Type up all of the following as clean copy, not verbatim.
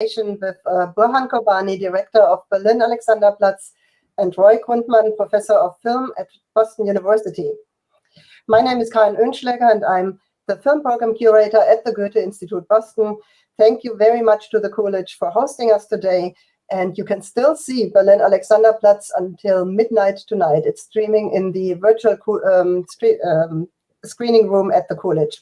with Burhan Qurbani, director of Berlin Alexanderplatz, and Roy Grundmann, professor of film at Boston University. My name is Karin Oenschläger, and I'm the film program curator at the Goethe-Institut Boston. Thank you very much to the Coolidge for hosting us today. And you can still see Berlin Alexanderplatz until midnight tonight. It's streaming in the virtual screening room at the Coolidge.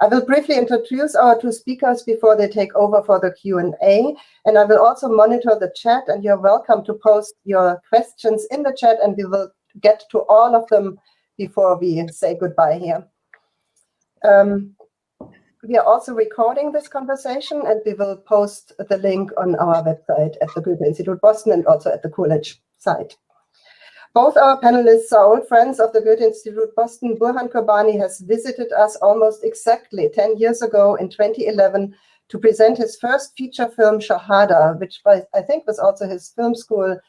I will briefly introduce our two speakers before they take over for the Q&A, and I will also monitor the chat, and you're welcome to post your questions in the chat, and we will get to all of them before we say goodbye here. We are also recording this conversation, and we will post the link on our website at the Goethe-Institut Boston and also at the Coolidge site. Both our panelists are old friends of the Goethe-Institut Boston. Burhan Qurbani has visited us almost exactly 10 years ago in 2011 to present his first feature film, Shahada, which I think was also his film school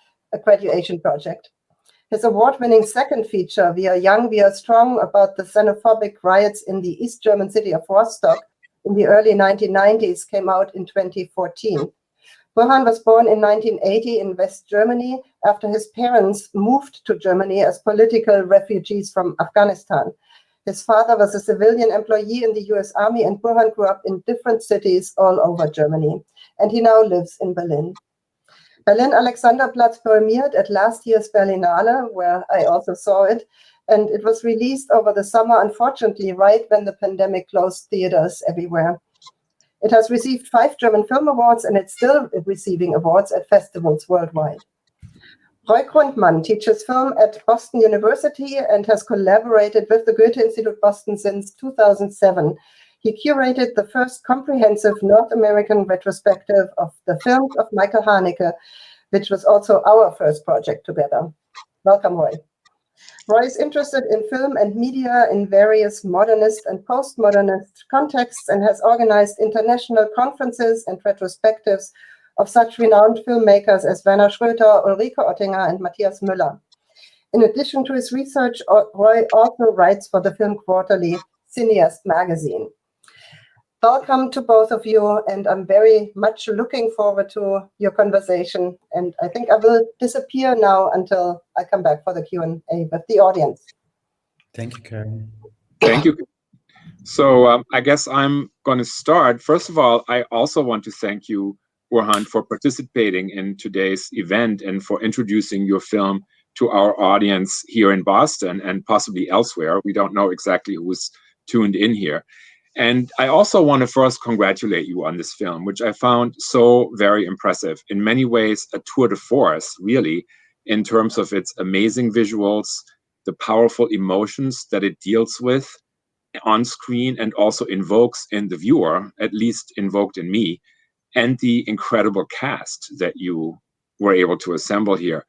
graduation project. His award-winning second feature, We Are Young, We Are Strong, about the xenophobic riots in the East German city of Rostock in the early 1990s, came out in 2014. Burhan was born in 1980 in West Germany after his parents moved to Germany as political refugees from Afghanistan. His father was a civilian employee in the US Army, and Burhan grew up in different cities all over Germany. And he now lives in Berlin. Berlin Alexanderplatz premiered at last year's Berlinale, where I also saw it, and it was released over the summer, unfortunately, right when the pandemic closed theaters everywhere. It has received 5 German Film Awards, and it's still receiving awards at festivals worldwide. Roy Grundmann teaches film at Boston University and has collaborated with the Goethe-Institut Boston since 2007. He curated the first comprehensive North American retrospective of the films of Michael Haneke, which was also our first project together. Welcome, Roy. Roy is interested in film and media in various modernist and postmodernist contexts and has organized international conferences and retrospectives of such renowned filmmakers as Werner Schröter, Ulrike Oettinger, and Matthias Müller. In addition to his research, Roy also writes for the Film Quarterly Cineast magazine. Welcome to both of you, and I'm very much looking forward to your conversation. And I think I will disappear now until I come back for the Q&A with the audience. Thank you, Karen. Thank you. So I guess I'm going to start. First of all, I also want to thank you, Burhan, for participating in today's event and for introducing your film to our audience here in Boston and possibly elsewhere. We don't know exactly who's tuned in here. And I also want to first congratulate you on this film, which I found so very impressive. In many ways, a tour de force, really, in terms of its amazing visuals, the powerful emotions that it deals with on screen and also invokes in the viewer, at least invoked in me, and the incredible cast that you were able to assemble here.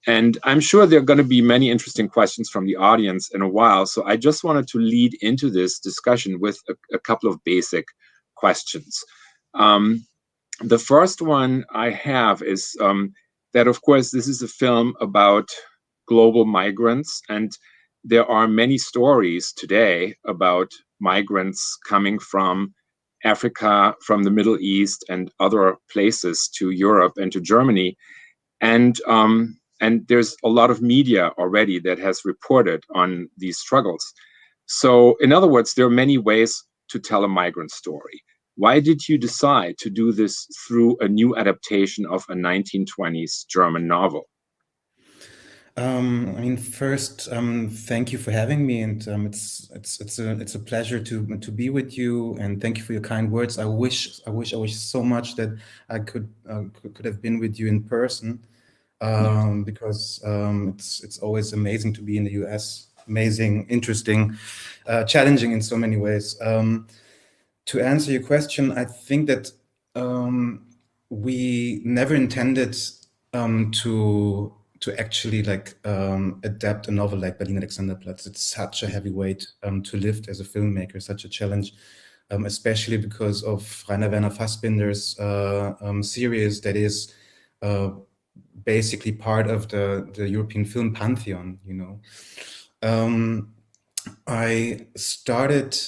And I'm sure there are going to be many interesting questions from the audience in a while. So I just wanted to lead into this discussion with a couple of basic questions. The first one I have is that, of course, this is a film about global migrants. And there are many stories today about migrants coming from Africa, from the Middle East and other places to Europe and to Germany. And there's a lot of media already that has reported on these struggles. So in other words, there are many ways to tell a migrant story. Why did you decide to do this through a new adaptation of a 1920s German novel? I mean, first, thank you for having me, and it's a pleasure to be with you, and thank you for your kind words. I wish so much that I could have been with you in person. Because it's always amazing to be in the US, amazing, interesting, challenging in so many ways. To answer your question, I think that we never intended to actually adapt a novel like Berlin Alexanderplatz. It's such a heavy weight to lift as a filmmaker, such a challenge, especially because of Rainer Werner Fassbinder's series that is basically part of the European film pantheon, you know. I started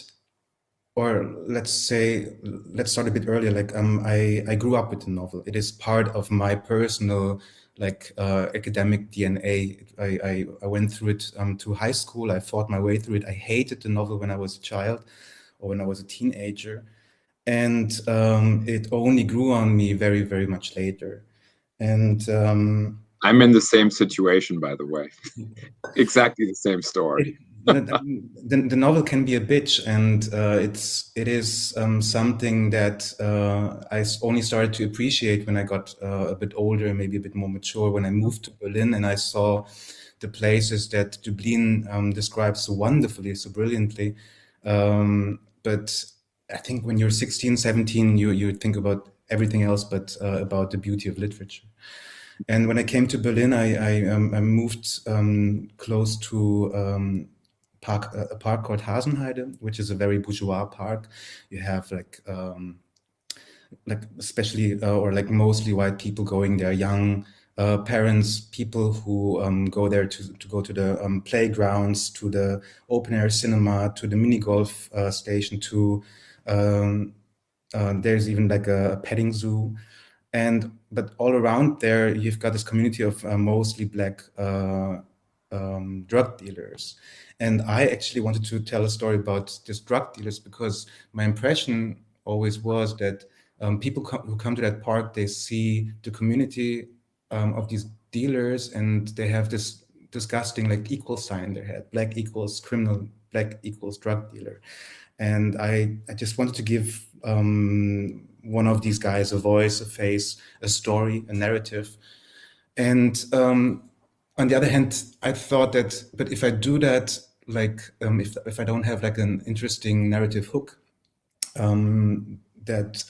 or let's start a bit earlier. Like I grew up with the novel. It is part of my personal academic DNA. I went through it to high school. I fought my way through it. I hated the novel when I was a child or when I was a teenager, and it only grew on me very, very much later. And I'm in the same situation, by the way. Exactly the same story. The novel can be a bitch, and it is something that I only started to appreciate when I got a bit older, maybe a bit more mature, when I moved to Berlin and I saw the places that Dublin describes so wonderfully, so brilliantly. But I think when you're 16, 17, you think about everything else but about the beauty of literature. And when I came to Berlin, I moved close to a park called Hasenheide, which is a very bourgeois park. You have like especially or like mostly white people going there, young parents, people who go there to go to the playgrounds, to the open air cinema, to the mini golf station, to there's even like a petting zoo. But all around there, you've got this community of mostly Black drug dealers. And I actually wanted to tell a story about these drug dealers because my impression always was that people who come to that park, they see the community of these dealers, and they have this disgusting like equal sign in their head: Black equals criminal, Black equals drug dealer. And I just wanted to give one of these guys a voice, a face, a story, a narrative. And on the other hand, I thought that, but if I do that, like if I don't have like an interesting narrative hook, that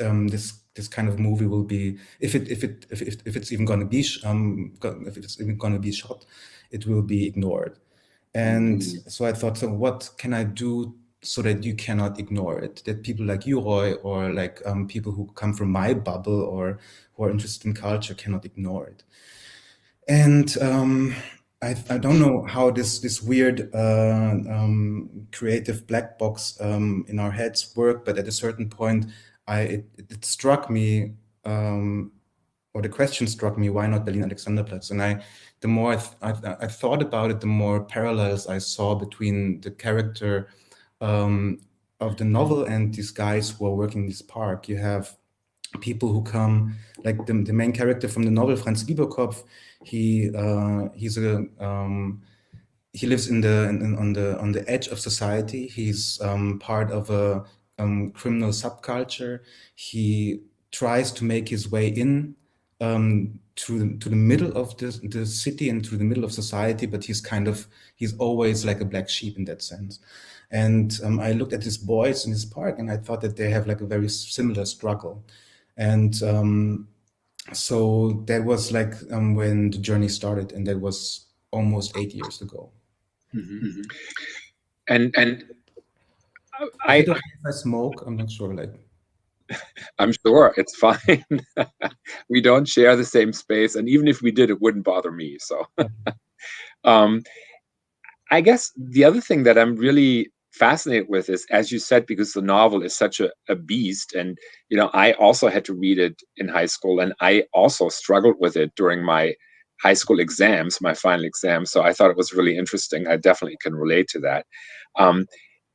this kind of movie will be, if it's even going to be if it's even going to be shot, it will be ignored. And so I thought, so what can I do so that you cannot ignore it, that people like you, Roy, or like people who come from my bubble or who are interested in culture cannot ignore it. And I don't know how this weird creative black box in our heads work, but at a certain point, it struck me, or the question struck me, why not Berlin Alexanderplatz? And the more I thought about it, the more parallels I saw between the character of the novel and these guys who are working in this park. You have people who come, like the main character from the novel, Franz Lieberkopf. He lives on the edge of society. He's part of a criminal subculture. He tries to make his way in to the middle of the city and to the middle of society, but he's always like a black sheep in that sense. And I looked at these boys in this park, and I thought that they have like a very similar struggle. And so that was like when the journey started, and that was almost 8 years ago. Mm-hmm. And if I smoke, I'm not sure. Like, I'm sure it's fine. We don't share the same space, and even if we did, it wouldn't bother me. So, I guess the other thing that I'm really fascinated with is, as you said, because the novel is such a beast, and I also had to read it in high school, and I also struggled with it during my high school exams, my final exams. So I thought it was really interesting. I definitely can relate to that.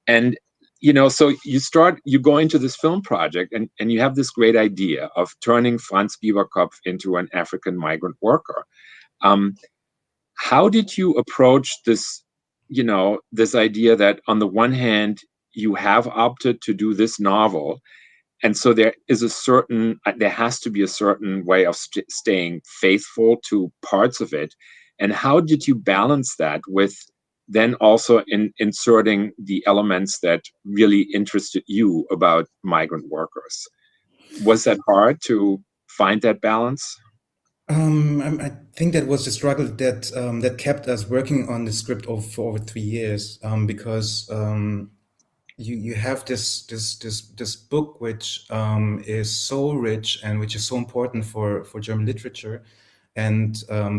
And so you go into this film project, and you have this great idea of turning Franz Bieberkopf into an African migrant worker. How did you approach this? This idea that on the one hand, you have opted to do this novel, and so there has to be a certain way of staying faithful to parts of it. And how did you balance that with then also inserting the elements that really interested you about migrant workers? Was that hard to find that balance? I think that was the struggle that kept us working on the script for over 3 years, because you have this book which is so rich and which is so important for German literature, and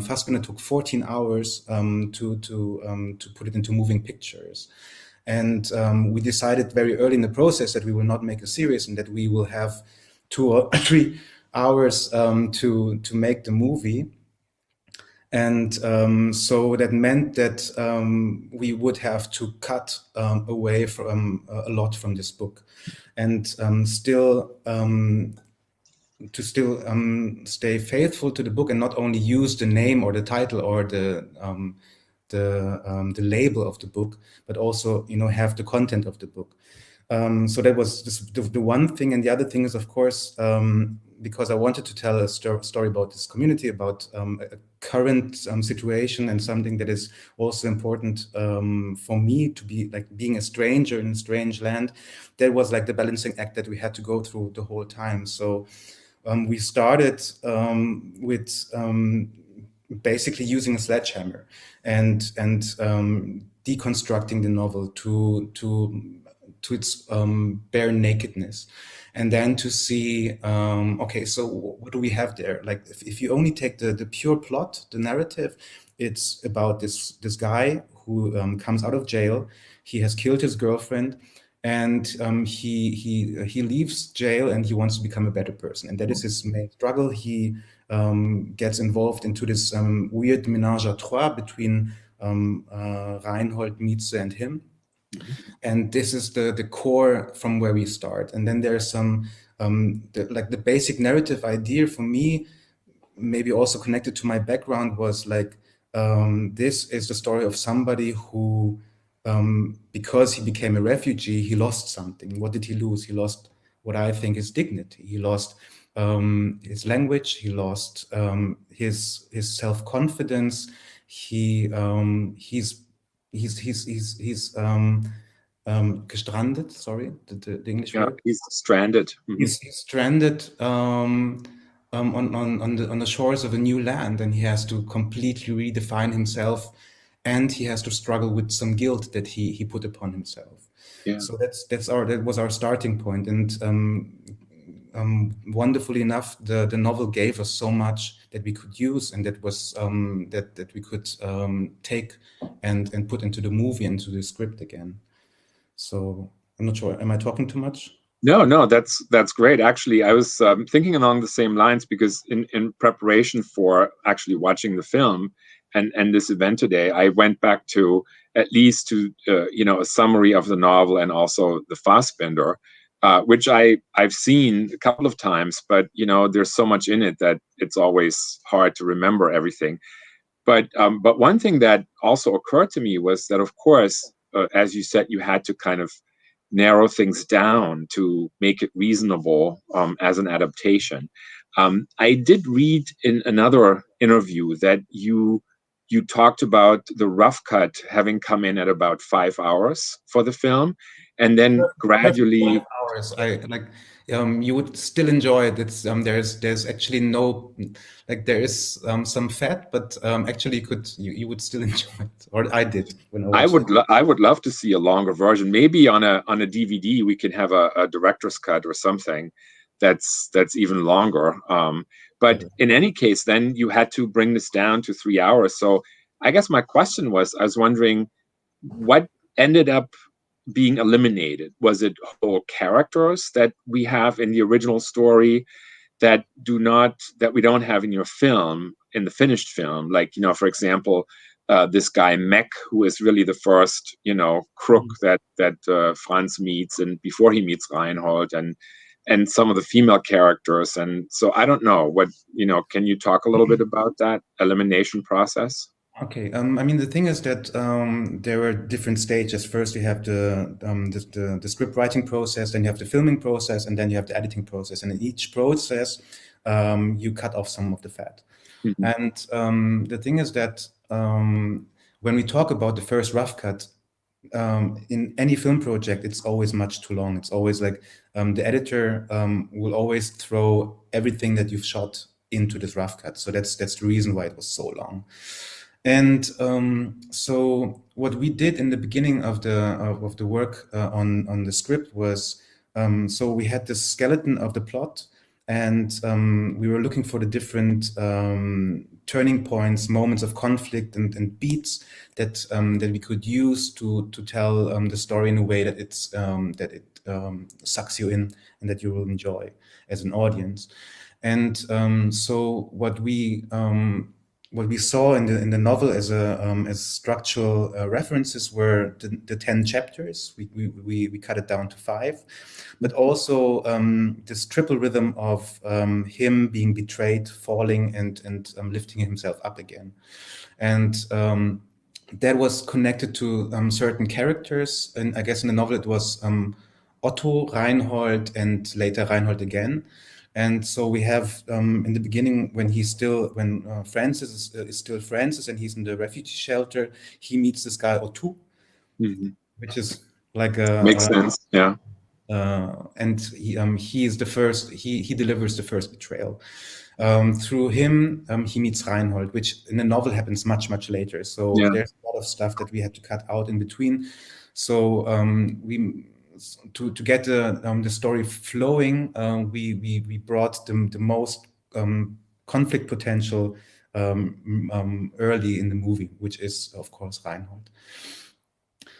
Fassbinder took 14 hours to put it into moving pictures. And we decided very early in the process that we will not make a series and that we will have 2 or 3 hours to make the movie. And so that meant that we would have to cut away from a lot from this book, and still stay faithful to the book and not only use the name or the title or the label of the book, but also, you know, have the content of the book. So that was the one thing. And the other thing is, of course, because I wanted to tell a story about this community, about a current situation, and something that is also important for me, to be like being a stranger in a strange land. That was like the balancing act that we had to go through the whole time. So we started with basically using a sledgehammer and deconstructing the novel to its bare nakedness, and then to see, okay, so what do we have there? Like, if you only take the pure plot, the narrative, it's about this guy who comes out of jail. He has killed his girlfriend, and he leaves jail and he wants to become a better person, and that is his main struggle. He gets involved into this weird ménage à trois between Reinhold, Mietze, and him. And this is the core from where we start. And then there's some the basic narrative idea for me, maybe also connected to my background, was like, this is the story of somebody who, because he became a refugee, he lost something. What did he lose? He lost what I think is dignity. He lost his language. He lost his self-confidence. He's gestrandet. Sorry, the English word. He's stranded. He's stranded on the shores of a new land, and he has to completely redefine himself, and he has to struggle with some guilt that he put upon himself. Yeah. So that was our starting point, and wonderfully enough, the novel gave us so much that we could use, and that was that we could take and put into the movie, into the script again. So I'm not sure. Am I talking too much? No, that's great. Actually, I was thinking along the same lines, because in preparation for actually watching the film and this event today, I went back to at least to a summary of the novel, and also the Fassbinder, which I've seen a couple of times, but there's so much in it that it's always hard to remember everything. But one thing that also occurred to me was that, of course, as you said, you had to kind of narrow things down to make it reasonable as an adaptation. I did read in another interview that you talked about the rough cut having come in at about 5 hours for the film, and then gradually 5 hours. You would still enjoy it. It's there's actually no, like, there is some fat, but actually you would still enjoy it, or I did when I would love to see a longer version. Maybe on a DVD we can have a director's cut or something that's even longer. But in any case, then you had to bring this down to 3 hours. So I guess my question was, I was wondering what ended up being eliminated. Was it whole characters that we have in the original story that we don't have in your film, in the finished film? Like, for example, this guy Mac, who is really the first, crook that Franz meets, and before he meets Reinhold, and some of the female characters. And so I don't know what, can you talk a little bit about that elimination process? Okay. I mean, the thing is that there were different stages. First, you have the script writing process, then you have the filming process, and then you have the editing process. And in each process, you cut off some of the fat. Mm-hmm. And the thing is that when we talk about the first rough cut, in any film project, it's always much too long. It's always like the editor will always throw everything that you've shot into this rough cut. So that's the reason why it was so long. And so what we did in the beginning of the work on the script was, so we had this skeleton of the plot, and we were looking for the different turning points, moments of conflict, and beats that we could use to tell the story in a way that it sucks you in and that you will enjoy as an audience. And so what we saw in the novel as structural references were the 10 chapters. We cut it down to 5, but also this triple rhythm of him being betrayed, falling, and lifting himself up again. And that was connected to certain characters. And I guess in the novel it was Otto, Reinhold, and later Reinhold again. And so we have in the beginning, when Francis is still Francis and he's in the refugee shelter, he meets this guy Otto, which is like a makes sense, yeah. And he is the first. He delivers the first betrayal. Through him, he meets Reinhold, which in the novel happens much later. So there's a lot of stuff that we had to cut out in between. So to get the story flowing, we brought the most conflict potential early in the movie, which is of course Reinhold.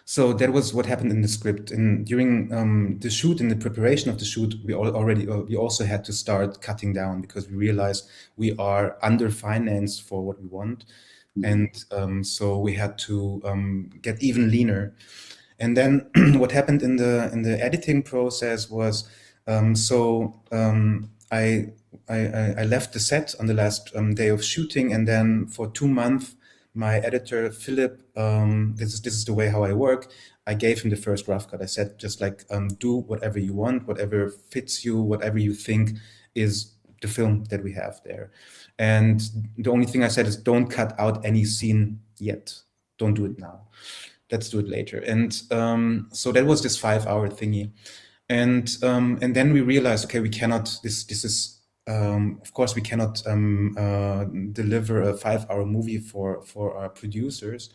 So that was what happened in the script. And during the shoot, in the preparation of the shoot, we also had to start cutting down because we realized we are under-financed for what we want, and so we had to get even leaner. And then what happened in the editing process was I left the set on the last day of shooting, and then for 2 months. My editor, Philip, this is the way how I work. I gave him the first rough cut. I said, just like, do whatever you want, whatever fits you, whatever you think is the film that we have there. And the only thing I said is don't cut out any scene yet. Don't do it now. Let's do it later. And so that was this 5-hour thingy. And then we realized, okay, we cannot, this is, of course, we cannot deliver a 5-hour movie for our producers,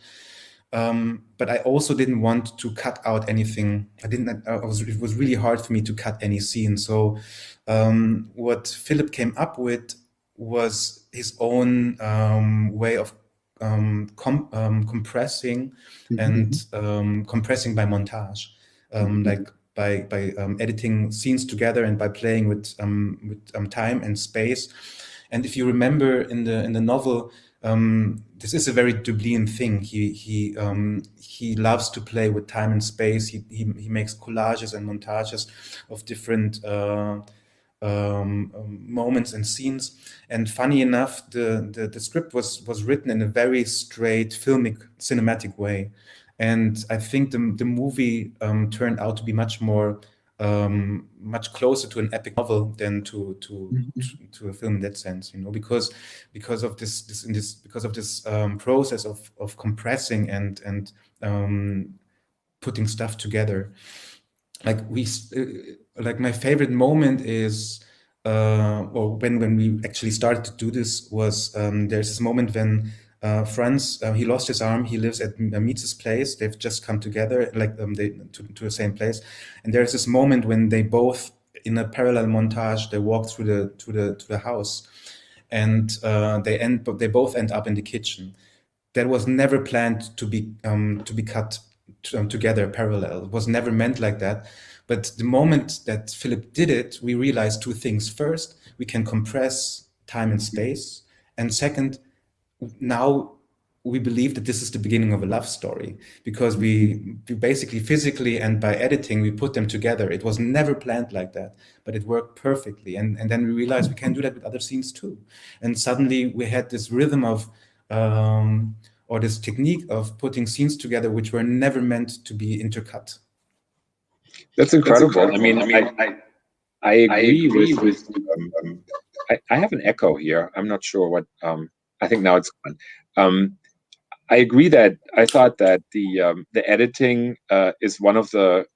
but I also didn't want to cut out anything. It was really hard for me to cut any scene. So what Philip came up with was his own way of compressing and compressing by montage, like by editing scenes together and by playing with time and space. And if you remember in the novel, this is a very Dublin thing. He loves to play with time and space. He makes collages and montages of different moments and scenes. And funny enough, the script was written in a very straight, filmic, cinematic way. And I think the movie turned out to be much closer to an epic novel than to a film in that sense, because of this process of compressing and putting stuff together. Like my favorite moment is, or when we actually started to do this was there's this moment when. Franz, he lost his arm. He lives at Mietz's place. They've just come together, like to the same place. And there's this moment when they both, in a parallel montage, they walk through the house, and they both end up in the kitchen. That was never planned to be cut together parallel. It was never meant like that. But the moment that Philip did it, we realized 2 things. First, we can compress time and space, and second, now we believe that this is the beginning of a love story, because we basically physically and by editing we put them together. It was never planned like that, but it worked perfectly. And then we realized we can do that with other scenes too. And suddenly we had this rhythm of or this technique of putting scenes together which were never meant to be intercut. That's incredible. I mean, I agree with I have an echo here. I'm not sure what I think now it's gone. I agree that I thought that the editing is one of the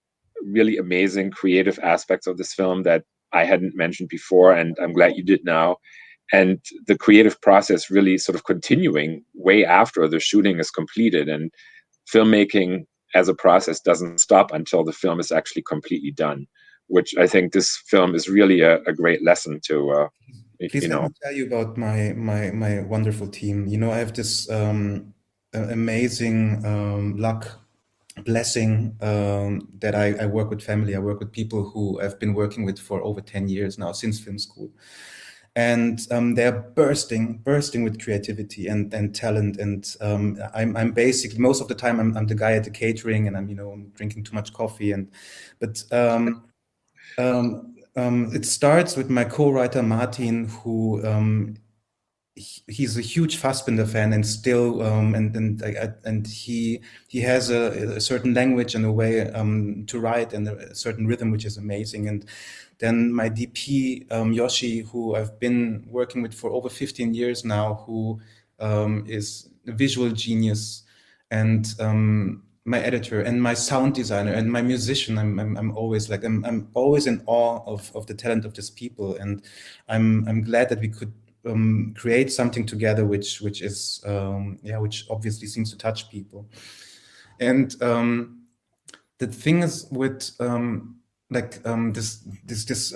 really amazing creative aspects of this film that I hadn't mentioned before, and I'm glad you did now. And the creative process really sort of continuing way after the shooting is completed, and filmmaking as a process doesn't stop until the film is actually completely done, which I think this film is really a great lesson to, Please let me tell you about my wonderful team. You know, I have this amazing luck, blessing that I work with family. I work with people who I've been working with for over 10 years now, since film school. And they're bursting with creativity and talent. And I'm basically, most of the time, I'm the guy at the catering, and I'm drinking too much coffee. But it starts with my co-writer Martin, who he's a huge Fassbinder fan, and still and he has a certain language and a way to write, and a certain rhythm which is amazing. And then my DP Yoshi, who I've been working with for over 15 years now, who is a visual genius, and my editor and my sound designer and my musician. I'm always like I'm always in awe of the talent of these people, and I'm glad that we could create something together which is which obviously seems to touch people. And the thing is with this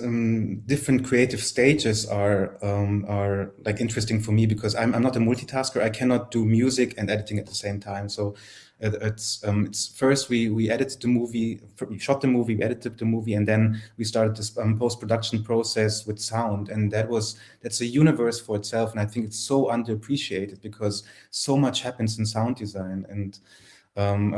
different creative stages are like interesting for me, because I'm not a multitasker. I cannot do music and editing at the same time. So it's first we edited the movie, we shot the movie, we edited the movie, and then we started this post-production process with sound. And that's a universe for itself. And I think it's so underappreciated, because so much happens in sound design. And I'm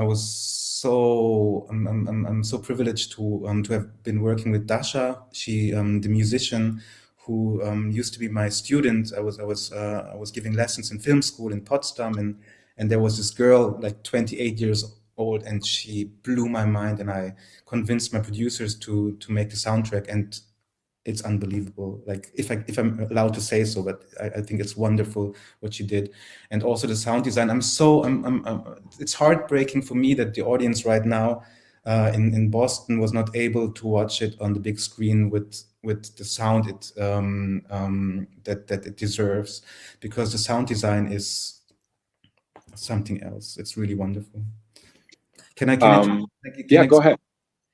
so privileged to have been working with Dasha. She, the musician who used to be my student. I was giving lessons in film school in Potsdam, and there was this girl, like 28 years old, and she blew my mind. And I convinced my producers to make the soundtrack, and it's unbelievable. Like, if I'm allowed to say so, but I think it's wonderful what she did. And also the sound design. It's heartbreaking for me that the audience right now in Boston was not able to watch it on the big screen with the sound that it deserves, because the sound design is something else. It's really wonderful. Go ahead.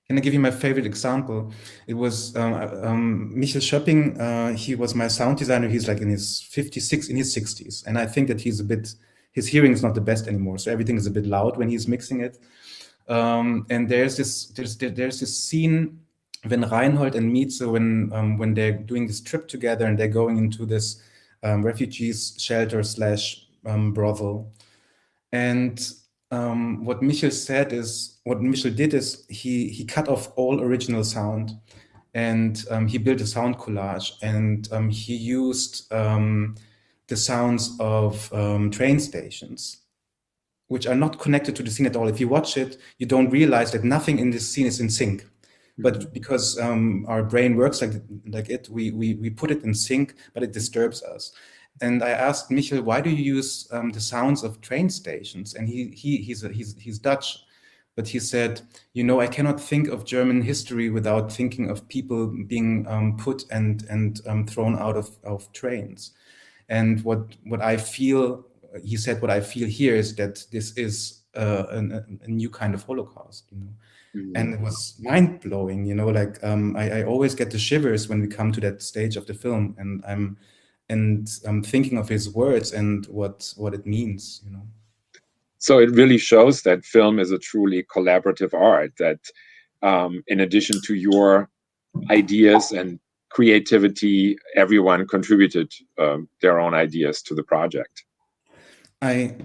Can I give you my favorite example? It was Michael Schöpping. He was my sound designer. He's like in his 60s, and I think that his hearing is not the best anymore. So everything is a bit loud when he's mixing it. And there's this scene when Reinhold and Mieze, when they're doing this trip together, and they're going into this refugees shelter / brothel. And what Michael did is he cut off all original sound, and he built a sound collage, and he used the sounds of train stations, which are not connected to the scene at all. If you watch it, you don't realize that nothing in this scene is in sync. But because our brain works like it, we put it in sync, but it disturbs us. And I asked Michael, why do you use the sounds of train stations? And he's Dutch, but he said, I cannot think of German history without thinking of people being put and thrown out of trains. And what I feel, he said, what I feel here is that this is a new kind of Holocaust. Mm-hmm. And it was mind blowing. I always get the shivers when we come to that stage of the film, and I'm thinking of his words and what it means, So it really shows that film is a truly collaborative art, that in addition to your ideas and creativity, everyone contributed their own ideas to the project. I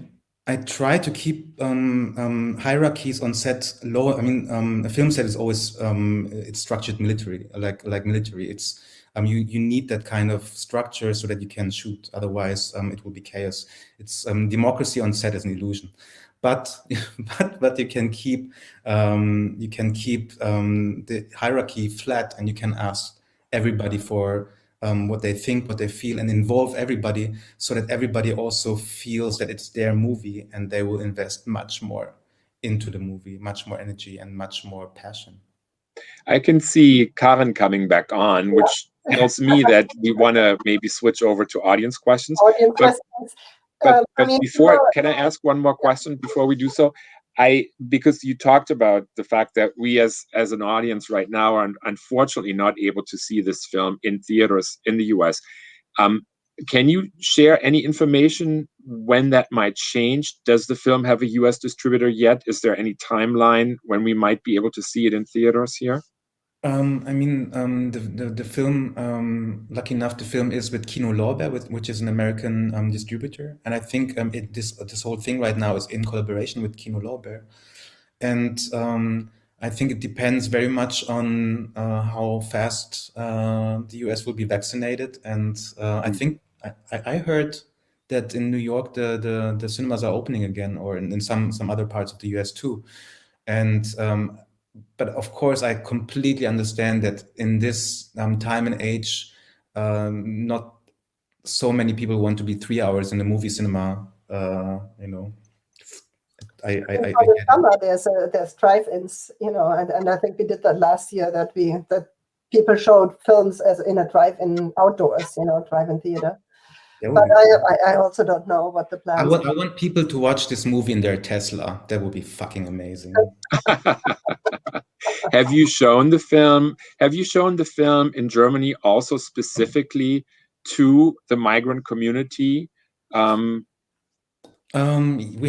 try to keep hierarchies on set low. I mean, a film set is always it's structured military, like military. It's you need that kind of structure so that you can shoot. Otherwise, it will be chaos. It's democracy on set is an illusion, but you can keep the hierarchy flat, and you can ask everybody for what they think, what they feel, and involve everybody, so that everybody also feels that it's their movie, and they will invest much more into the movie, much more energy and much more passion. I can see Karen coming back on, which tells me that we want to maybe switch over to audience questions. But before, can I ask one more question before we do so? because you talked about the fact that we as an audience right now are unfortunately not able to see this film in theaters in the US. Can you share any information when that might change? Does the film have a US distributor yet? Is there any timeline when we might be able to see it in theaters here? The film, lucky enough, the film is with Kino Lorbeer, which is an American distributor. And I think this whole thing right now is in collaboration with Kino Lorbeer. And I think it depends very much on how fast the US will be vaccinated. And I think I heard that in New York, the cinemas are opening again, or in some other parts of the US too. And but of course, I completely understand that in this time and age, not so many people want to be 3 hours in the movie cinema. You know, I for the summer, there's drive-ins, you know, and I think we did that last year, that people showed films as in a drive-in outdoors, you know, drive-in theater. But I also don't know what the plans are. I want people to watch this movie in their Tesla. That would be fucking amazing. Have you shown the film? Have you shown the film in Germany also specifically to the migrant community? We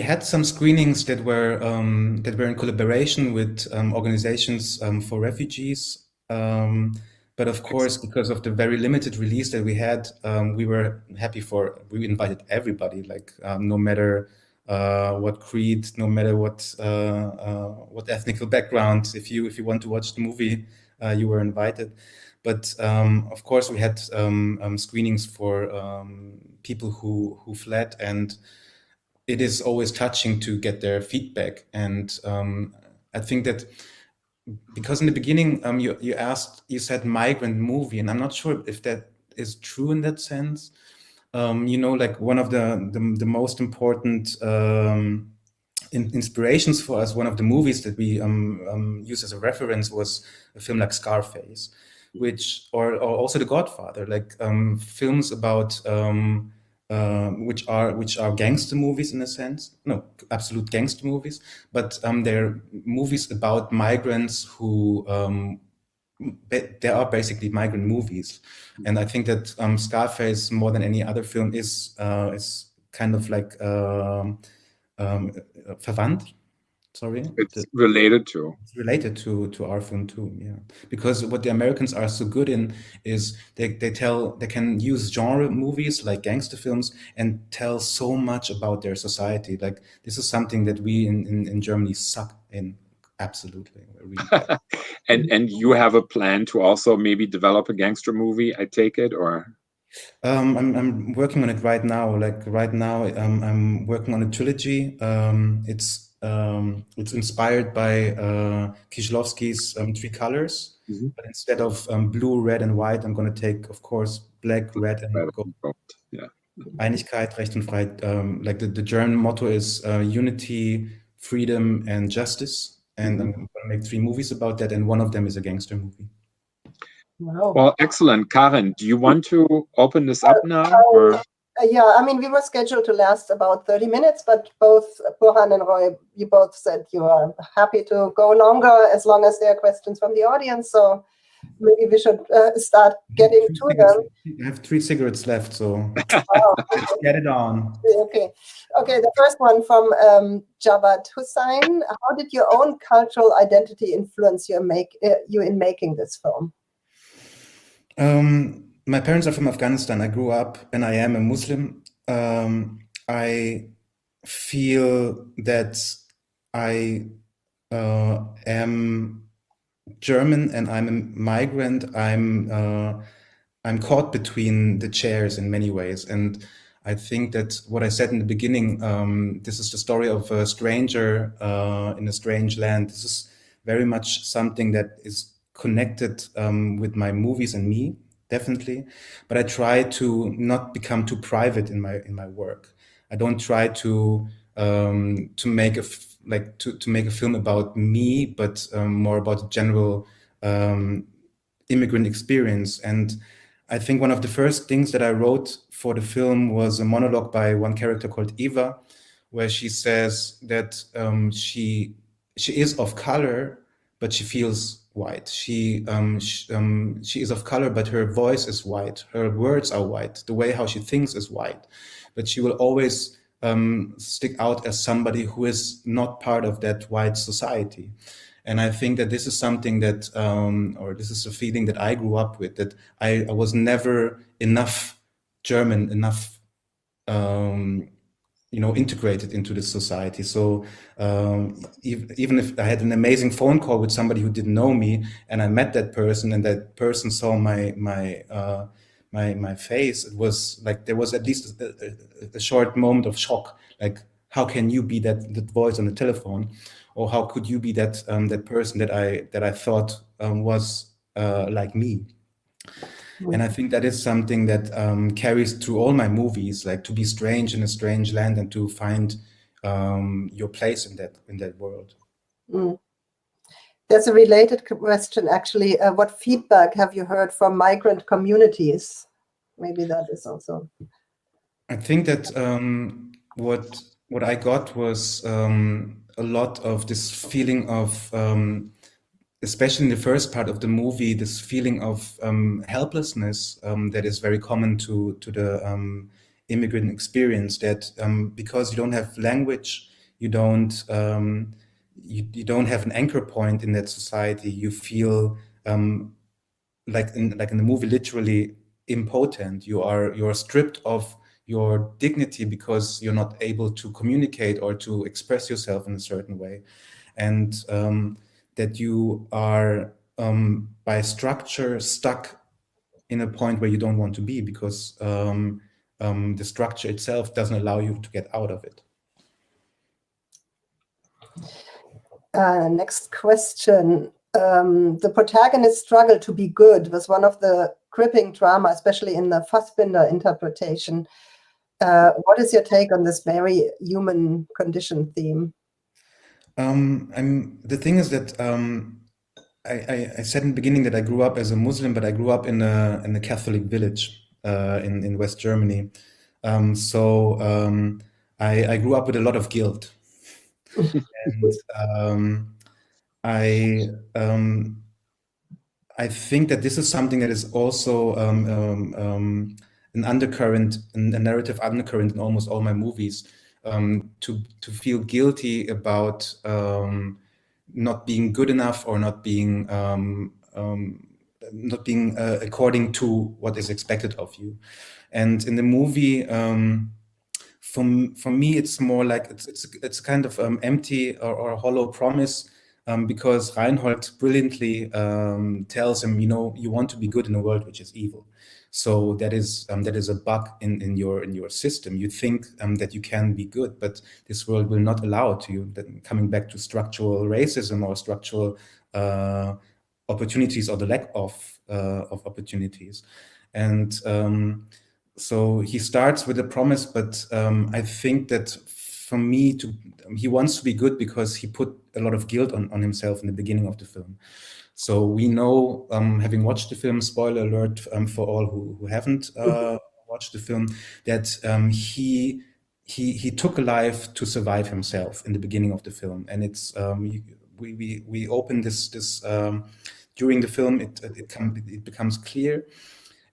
had some screenings that were in collaboration with organizations for refugees. But of course, because of the very limited release that we had, we invited everybody, like no matter what creed, no matter what ethnic background. If you want to watch the movie, you were invited. But of course, we had screenings for people who fled, and it is always touching to get their feedback. And I think that, because in the beginning you said migrant movie, and I'm not sure if that is true in that sense. You know, like one of the most important inspirations for us, one of the movies that we use as a reference was a film like Scarface, or also The Godfather, like films about which are gangster movies in a sense. No, absolute gangster movies, but they're movies about migrants who they are basically migrant movies. And I think that Scarface, more than any other film, is kind of like verwandt. Sorry, it's related to. It's related to our film too, yeah. Because what the Americans are so good in is they can use genre movies like gangster films and tell so much about their society. Like, this is something that we in Germany suck in. Absolutely. Really. And you have a plan to also maybe develop a gangster movie, I take it, or? I'm working on it right now. Like right now, I'm working on a trilogy. It's inspired by Kieślowski's Three Colors, but instead of blue, red, and white, I'm going to take, of course, black, red, and gold. Yeah. Einigkeit, Recht und Freiheit. Like the German motto is unity, freedom, and justice. And I'm going to make 3 movies about that, and one of them is a gangster movie. Wow. Well, excellent. Karen, do you want to open this up now? Or? Yeah, I mean, we were scheduled to last about 30 minutes, but both Burhan and Roy, you both said you are happy to go longer as long as there are questions from the audience. So maybe we should start getting to them. I have 3 cigarettes left, so let's get it on. Okay, the first one from Javad Hussain. How did your own cultural identity influence you in making this film? My parents are from Afghanistan. I grew up, and I am a Muslim. I feel that I am German and I'm a migrant. I'm caught between the chairs in many ways. And I think that what I said in the beginning, this is the story of a stranger in a strange land. This is very much something that is connected with my movies and me, definitely. But I try to not become too private in my work. I don't try to make a film about me, but more about the general immigrant experience. And I think one of the first things that I wrote for the film was a monologue by one character called Eva, where she says that she is of color, but she feels white. She is of color, but her voice is white. Her words are white. The way how she thinks is white, but she will always stick out as somebody who is not part of that white society. And I think that this is something that, or this is a feeling that I grew up with, that I was never enough German, enough, integrated into this society. So even if I had an amazing phone call with somebody who didn't know me, and I met that person, and that person saw my face, it was like there was at least a short moment of shock. Like, how can you be that voice on the telephone, or how could you be that person that I thought was like me? And I think that is something that carries through all my movies, like to be strange in a strange land and to find your place in that world. Mm. There's a related question, actually. What feedback have you heard from migrant communities? Maybe that is also. I think that what I got was a lot of this feeling of, especially in the first part of the movie, this feeling of helplessness that is very common to the immigrant experience. That because you don't have language, you don't have an anchor point in that society. You feel like in the movie, literally impotent. You're stripped of your dignity because you're not able to communicate or to express yourself in a certain way, and that you are by structure stuck in a point where you don't want to be, because the structure itself doesn't allow you to get out of it. Next question. The protagonist's struggle to be good was one of the gripping drama, especially in the Fassbinder interpretation. What is your take on this very human condition theme? The thing is that I said in the beginning that I grew up as a Muslim, but I grew up in a Catholic village in West Germany. So I grew up with a lot of guilt. And I think that this is something that is also an undercurrent, a narrative undercurrent in almost all my movies. To feel guilty about not being good enough, or not being according to what is expected of you. And in the movie, for me, it's more like it's kind of empty or hollow promise, because Reinhold brilliantly tells him, you want to be good in a world which is evil. So that is a bug in your system. You think that you can be good, but this world will not allow it to you. That, coming back to structural racism or structural opportunities, or the lack of opportunities. And so he starts with a promise, but I think that for me, he wants to be good because he put a lot of guilt on himself in the beginning of the film. So we know, having watched the film, spoiler alert for all who haven't watched the film, that he took a life to survive himself in the beginning of the film. And it's we open this during the film. It becomes clear,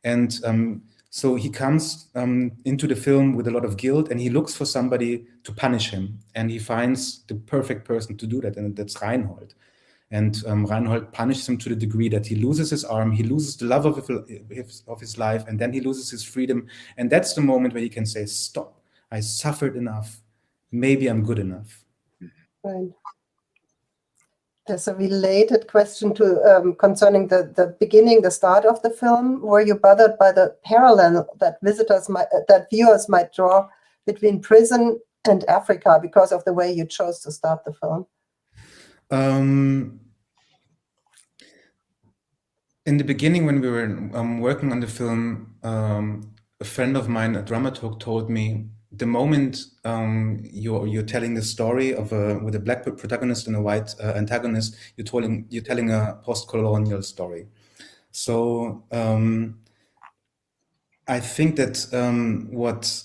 and so he comes into the film with a lot of guilt, and he looks for somebody to punish him, and he finds the perfect person to do that, and that's Reinhold. And Reinhold punishes him to the degree that he loses his arm, he loses the love of his life, and then he loses his freedom. And that's the moment where he can say, stop, I suffered enough. Maybe I'm good enough. Right. There's a related question to concerning the beginning, the start of the film. Were you bothered by the parallel that viewers might draw between prison and Africa because of the way you chose to start the film? In the beginning, when we were working on the film, a friend of mine, a dramaturg, told me, the moment you're telling the story with a black protagonist and a white antagonist, you're telling a post-colonial story. So I think that what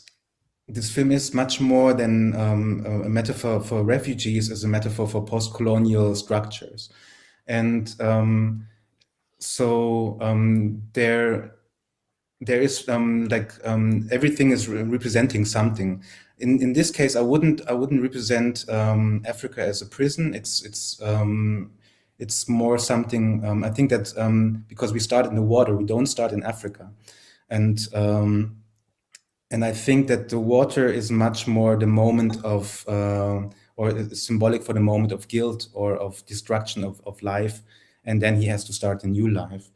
this film is much more than a metaphor for refugees, as a metaphor for post-colonial structures. And there is everything is representing something. In this case, I wouldn't represent Africa as a prison. It's more something. I think that because we start in the water, we don't start in Africa, and I think that the water is much more the moment of, or symbolic for the moment of guilt or of destruction of life, and then he has to start a new life.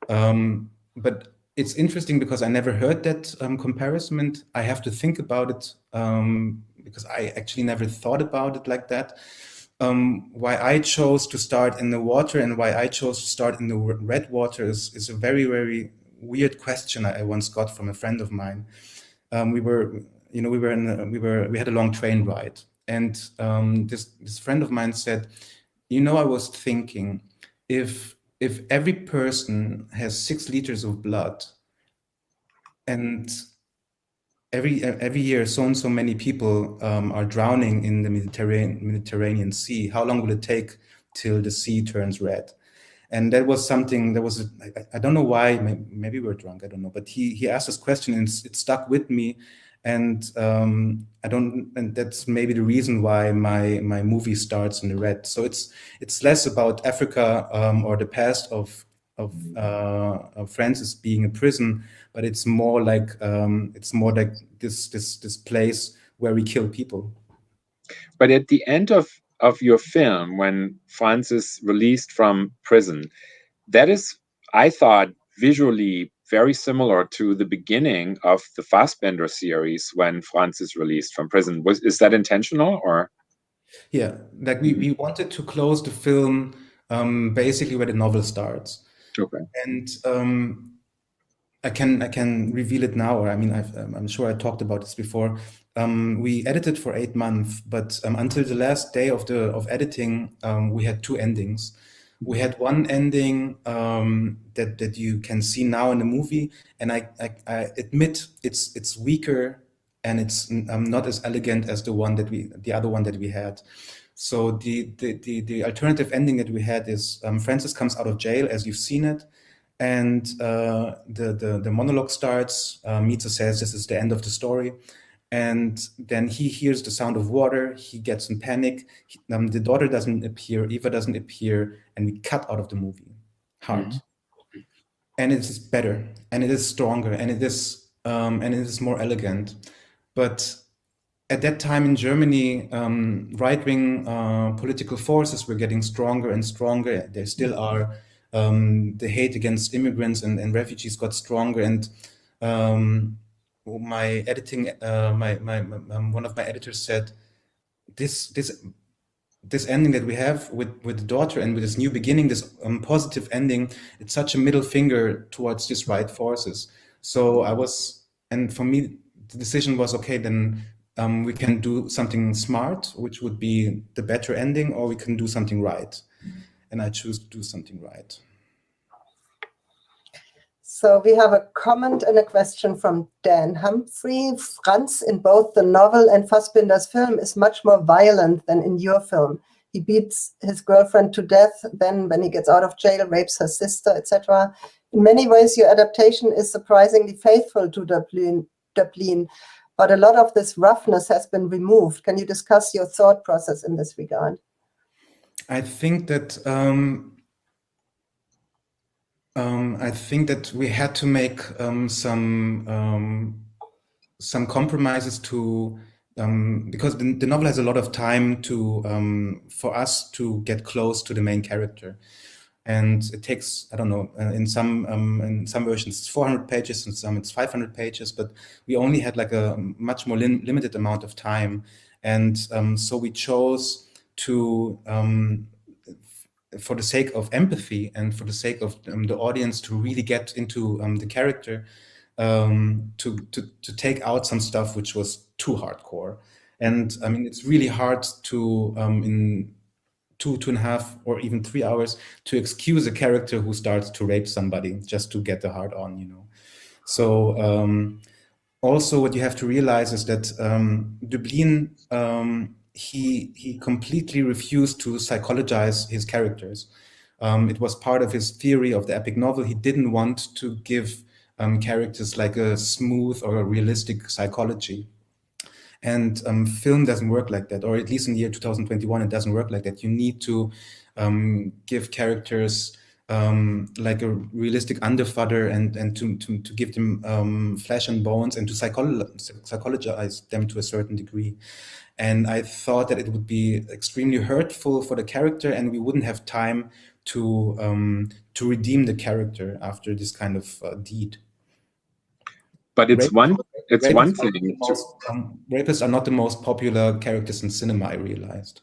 But it's interesting because I never heard that comparison. I have to think about it because I actually never thought about it like that. Why I chose to start in the water and why I chose to start in the red water is a very, very weird question I once got from a friend of mine. We had a long train ride, and this friend of mine said, I was thinking, if every person has 6 liters of blood, and every year so and so many people are drowning in the Mediterranean Sea, how long will it take till the sea turns red? And that was something that was, I don't know why, maybe we're drunk, I don't know, but he asked this question and it stuck with me. And and that's maybe the reason why my movie starts in the red. So it's less about Africa or the past of Francis being a prison, but it's more like this place where we kill people. But at the end of your film, when Francis released from prison, that is, I thought, visually very similar to the beginning of the Fassbinder series when Francis released from prison. Is that intentional, or? Yeah, like we wanted to close the film basically where the novel starts. Okay. And I can reveal it now. Or I mean, I'm sure I talked about this before. We edited for 8 months, but until the last day of editing, we had 2 endings. We had one ending that you can see now in the movie, and I admit it's weaker and it's not as elegant as the other one that we had. So the alternative ending that we had is Francis comes out of jail, as you've seen it, and the monologue starts. Mita says this is the end of the story. And then he hears the sound of water, he gets in panic, the daughter doesn't appear, Eva doesn't appear, and we cut out of the movie, hard. Mm-hmm. And it is better, and it is stronger, and it is more elegant. But at that time in Germany, right-wing political forces were getting stronger and stronger. There still are. The hate against immigrants and refugees got stronger, and my editing, one of my editors said, this ending that we have with the daughter and with this new beginning, this positive ending, it's such a middle finger towards these right forces. So and for me, the decision was, okay, then we can do something smart, which would be the better ending, or we can do something right. And I choose to do something right. So we have a comment and a question from Dan Humphrey. Franz, in both the novel and Fassbinder's film, is much more violent than in your film. He beats his girlfriend to death, then when he gets out of jail, rapes her sister, etc. In many ways, your adaptation is surprisingly faithful to Dublin, but a lot of this roughness has been removed. Can you discuss your thought process in this regard? I think that we had to make some compromises to because the novel has a lot of time for us to get close to the main character, and it takes, I don't know, in some versions it's 400 pages, in some it's 500 pages, but we only had like a much more limited amount of time, and so we chose to for the sake of empathy and for the sake of the audience to really get into the character, to take out some stuff which was too hardcore. And I mean, it's really hard to in 2.5 or even 3 hours to excuse a character who starts to rape somebody just to get the hard on, you know. So also what you have to realize is that Dublin, he completely refused to psychologize his characters. It was part of his theory of the epic novel. He didn't want to give characters like a smooth or a realistic psychology. And film doesn't work like that, or at least in the year 2021, it doesn't work like that. You need to give characters like a realistic underfodder and to give them flesh and bones and to psychologize them to a certain degree. And I thought that it would be extremely hurtful for the character, and we wouldn't have time to redeem the character after this kind of deed. But it's one thing. Rapists are not the most popular characters in cinema, I realized.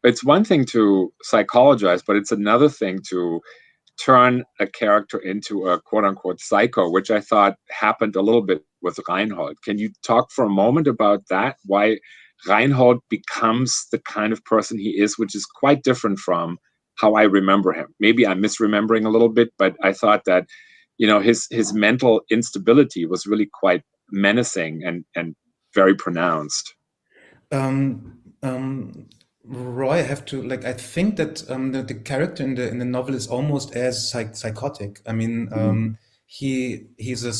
It's one thing to psychologize, but it's another thing to turn a character into a quote-unquote psycho, which I thought happened a little bit with Reinhold. Can you talk for a moment about that? Why Reinhold becomes the kind of person he is, which is quite different from how I remember him. Maybe I'm misremembering a little bit, but I thought that, you know, his mental instability was really quite menacing and very pronounced. Roy, I have to I think that the character in the novel is almost as psychotic. I mean, he's a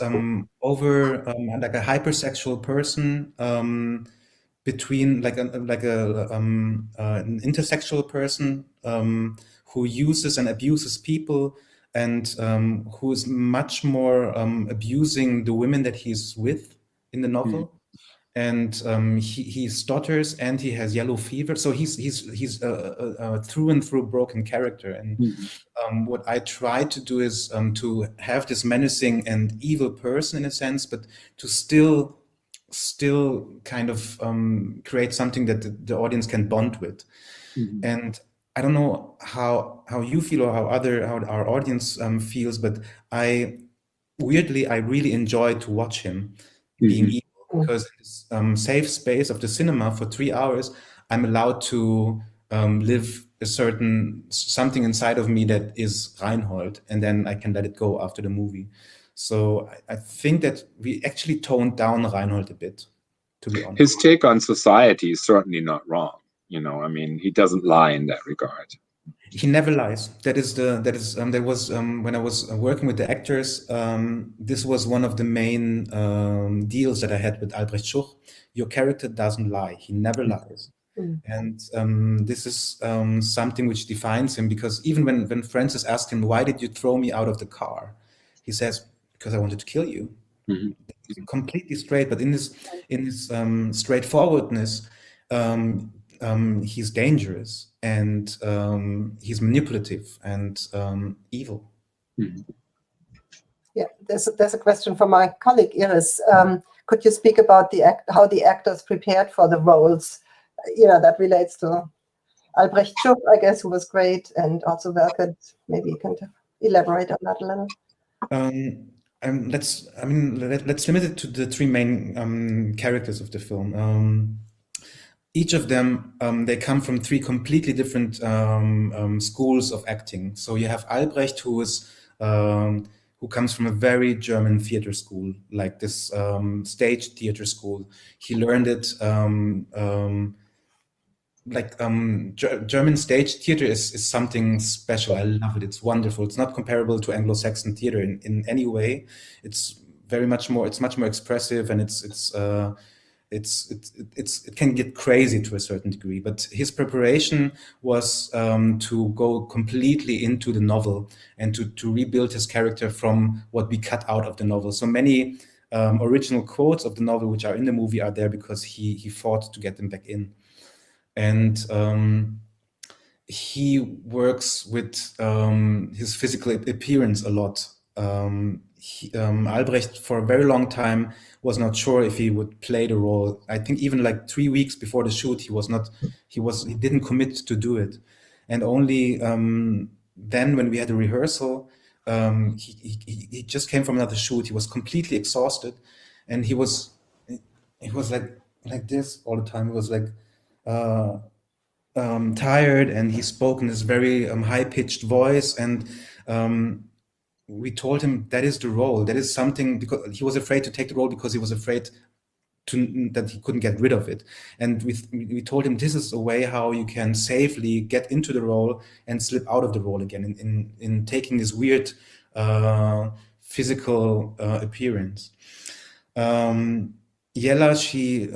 like a hypersexual person between an intersexual person who uses and abuses people, and who is much more abusing the women that he's with in the novel. And he stutters and he has yellow fever, so he's a through and through broken character. And what I try to do is to have this menacing and evil person in a sense, but to still kind of create something that the audience can bond with. And I don't know how you feel or how our audience feels, but I really enjoy to watch him being evil. Because in this safe space of the cinema for 3 hours, I'm allowed to live something inside of me that is Reinhold, and then I can let it go after the movie. So I think that we actually toned down Reinhold a bit, to be honest. His take on society is certainly not wrong. You know, I mean, he doesn't lie in that regard. He never lies. That was when I was working with the actors. This was one of the main deals that I had with Albrecht Schuch. Your character doesn't lie. He never lies. And this is something which defines him, because even when Francis asked him, "Why did you throw me out of the car?" he says, "Because I wanted to kill you." Completely straight, but in his straightforwardness, he's dangerous, and he's manipulative and evil. Yeah, there's a question from my colleague Iris. Could you speak about how the actors prepared for the roles? You know, that relates to Albrecht Schuch, I guess, who was great, and also Werke. Maybe you can elaborate on that a little. Let's limit it to the three main characters of the film. Each of them, they come from three completely different schools of acting. So you have Albrecht, who comes from a very German theater school, like this stage theater school. He learned it German stage theater is something special. I love it. It's wonderful. It's not comparable to Anglo-Saxon theater in any way. It's much more expressive, and it can get crazy to a certain degree. But his preparation was to go completely into the novel and to rebuild his character from what we cut out of the novel. So many original quotes of the novel which are in the movie are there because he fought to get them back in. And he works with his physical appearance a lot. Albrecht, for a very long time, was not sure if he would play the role. I think even like 3 weeks before the shoot, he didn't commit to do it. And only then, when we had a rehearsal, he just came from another shoot. He was completely exhausted, and he was like this all the time. He was like tired, and he spoke in this very high-pitched voice, and we told him that is the role. That is something, because he was afraid to take the role because he was afraid that he couldn't get rid of it. And we told him this is a way how you can safely get into the role and slip out of the role again in taking this weird physical appearance. Yella, she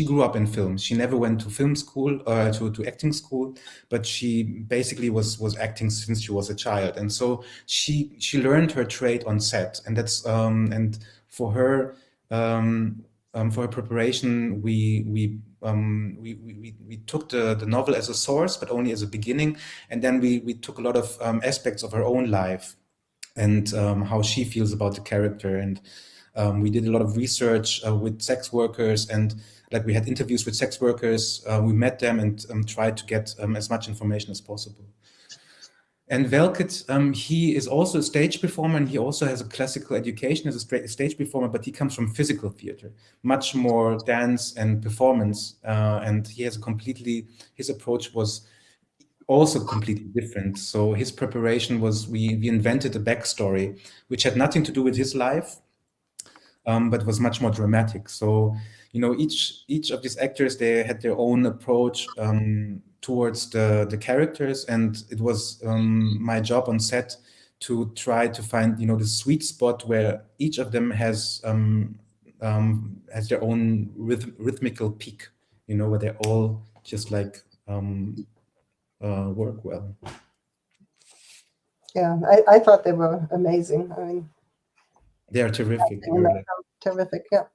grew up in film. She never went to film school to acting school, but she basically was acting since she was a child, and so she learned her trade on set, and that's and for her preparation we took the novel as a source, but only as a beginning, and then we took a lot of aspects of her own life and how she feels about the character, and we did a lot of research with sex workers, and like we had interviews with sex workers. We met them and tried to get as much information as possible. And Velket, he is also a stage performer, and he also has a classical education as a stage performer, but he comes from physical theater, much more dance and performance, and he has his approach was also completely different. So his preparation was, we invented a backstory, which had nothing to do with his life, but was much more dramatic. So, each of these actors, they had their own approach towards the characters, and it was my job on set to try to find, the sweet spot where each of them has their own rhythmical peak, where they all just like work well. Yeah, I thought they were amazing. I mean, they are terrific. Terrific, yeah.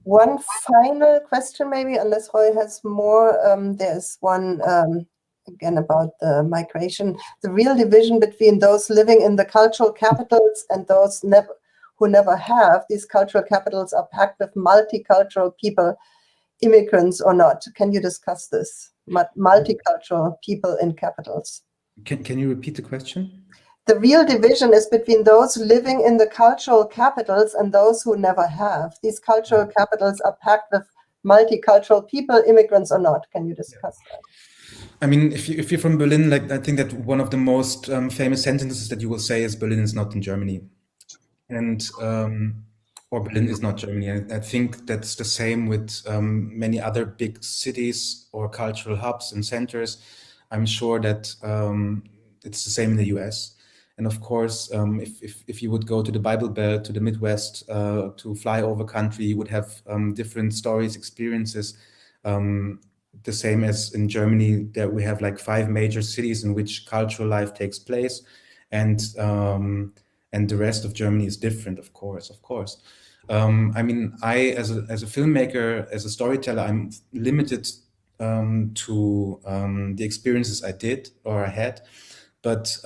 One final question, maybe, unless Roy has more. There's one again about the migration. The real division between those living in the cultural capitals and those who never have. These cultural capitals are packed with multicultural people, immigrants or not. Can you discuss this? Multicultural people in capitals. Can you repeat the question? The real division is between those living in the cultural capitals and those who never have. These cultural capitals are packed with multicultural people, immigrants or not. Can you discuss that? I mean, if you're from Berlin, like, I think that one of the most famous sentences that you will say is Berlin is not in Germany, and or Berlin is not Germany. And I think that's the same with many other big cities or cultural hubs and centers. I'm sure that it's the same in the US. And of course, if you would go to the Bible Belt, to the Midwest, to fly over country, you would have different stories, experiences. The same as in Germany, that we have like 5 major cities in which cultural life takes place, and the rest of Germany is different, of course. I mean, I as a filmmaker, as a storyteller, I'm limited to the experiences I did or I had, but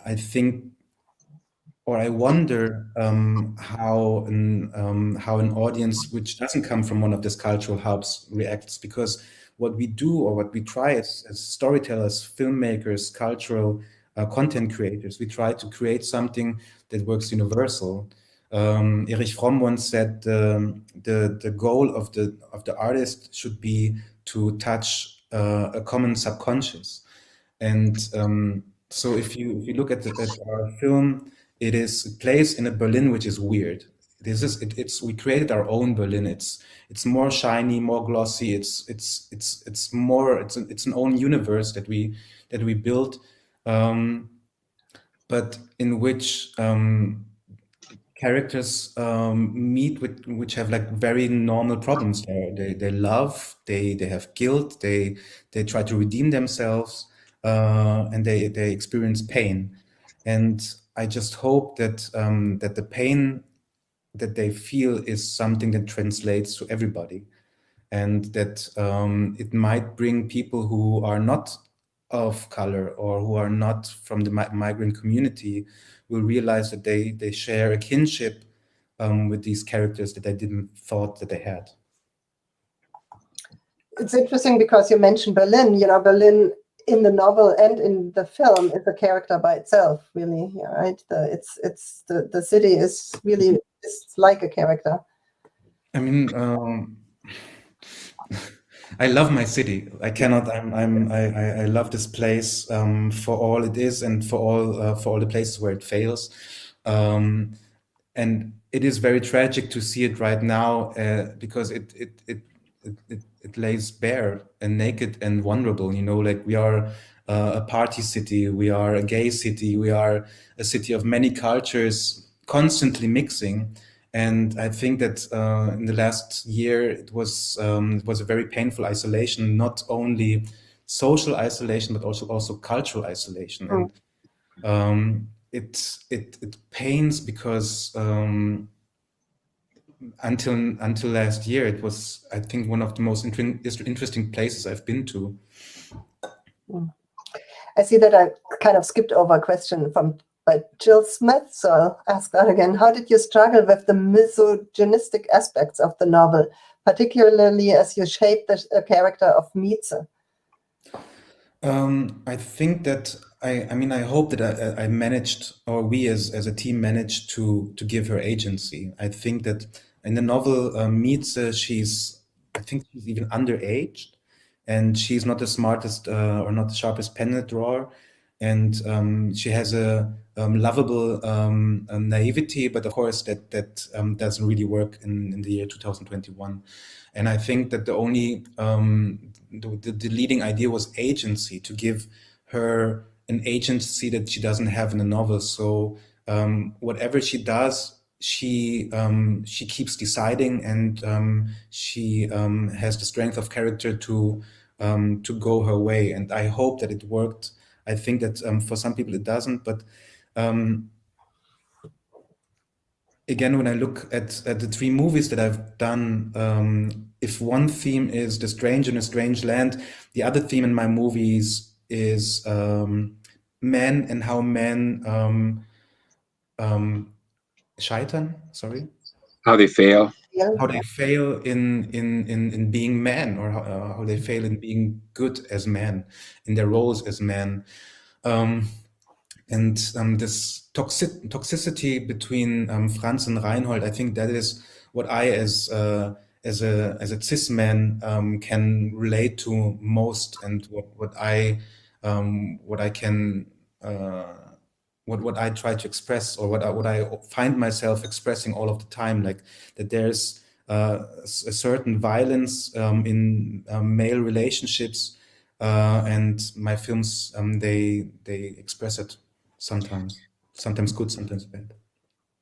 I think, or I wonder how an audience which doesn't come from one of these cultural hubs reacts, because what we do or what we try as storytellers, filmmakers, cultural content creators, we try to create something that works universal. Erich Fromm once said the goal of the artist should be to touch a common subconscious, and so if you look at our film, it plays in a Berlin which is weird. We created our own Berlin. It's more shiny, more glossy. It's an own universe that we built, but in which characters meet with, which have like very normal problems. They love, they have guilt, they try to redeem themselves, and they experience pain. And I just hope that that the pain that they feel is something that translates to everybody, and that it might bring people who are not of color or who are not from the migrant community will realize that they share a kinship with these characters that they didn't thought that they had. It's interesting because you mentioned Berlin. Berlin in the novel and in the film is a character by itself, really. Yeah, right. The city is really, it's like a character. I mean, I love my city. I cannot. I love this place for all it is and for all the places where it fails. And it is very tragic to see it right now because it lays bare and naked and vulnerable. You know, like we are a party city, we are a gay city, we are a city of many cultures constantly mixing. And I think that in the last year it was a very painful isolation, not only social isolation but also cultural isolation. And it pains because until last year it was, I think, one of the most interesting places I've been to. I see that I kind of skipped over a question by Jill Smith, so I'll ask that again. How did you struggle with the misogynistic aspects of the novel, particularly as you shaped the character of Mieze? I think that I hope that I managed, or we as a team managed to give her agency. I think that in the novel, Mieze, I think she's even underage, and she's not the smartest or not the sharpest pen drawer, and she has a lovable naivety, but of course that doesn't really work in the year 2021. And I think that the only the leading idea was agency, to give her an agency that she doesn't have in the novel. So whatever she does, she keeps deciding, and she has the strength of character to go her way. And I hope that it worked. I think that for some people it doesn't, but again, when I look at the three movies that I've done, if one theme is the strange in a strange land, the other theme in my movies is men and how men scheitern. Sorry, How they fail. Yeah. How they fail in being men, or how they fail in being good as men, in their roles as men. And this toxicity between Franz and Reinhold, I think that is what I, as a cis man, can relate to most, and what I can what I try to express, or what I find myself expressing all of the time, like that there's a certain violence in male relationships, and my films they express it. Sometimes good, sometimes bad.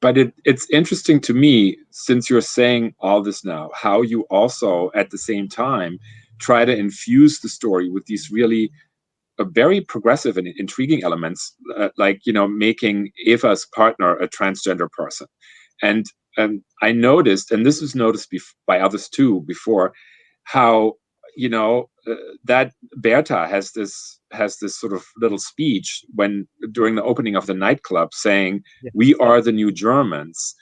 But it's interesting to me, since you're saying all this now, how you also at the same time try to infuse the story with these really very progressive and intriguing elements, like, you know, making Eva's partner a transgender person. And I noticed, and this was noticed by others too before, how, you know, that Berta has this sort of little speech during the opening of the nightclub saying, "We are the new Germans,"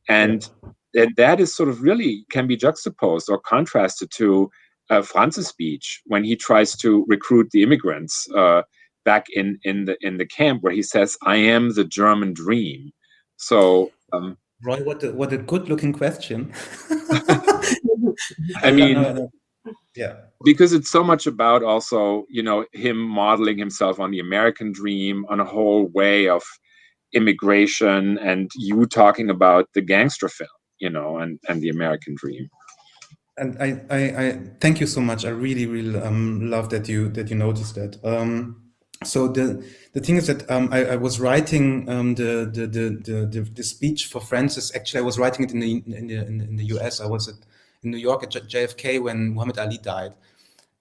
and that is sort of really can be juxtaposed or contrasted to Franz's speech when he tries to recruit the immigrants back in the camp, where he says, "I am the German dream." So, Roy, what a good-looking question. I mean. No. Yeah, because it's so much about also, you know, him modeling himself on the American dream, on a whole way of immigration, and you talking about the gangster film, you know, and the American dream. And I thank you so much. I really love that you noticed that. So the thing is that I was writing the speech for Francis. Actually, I was writing it in the US. I was in New York at JFK when Muhammad Ali died,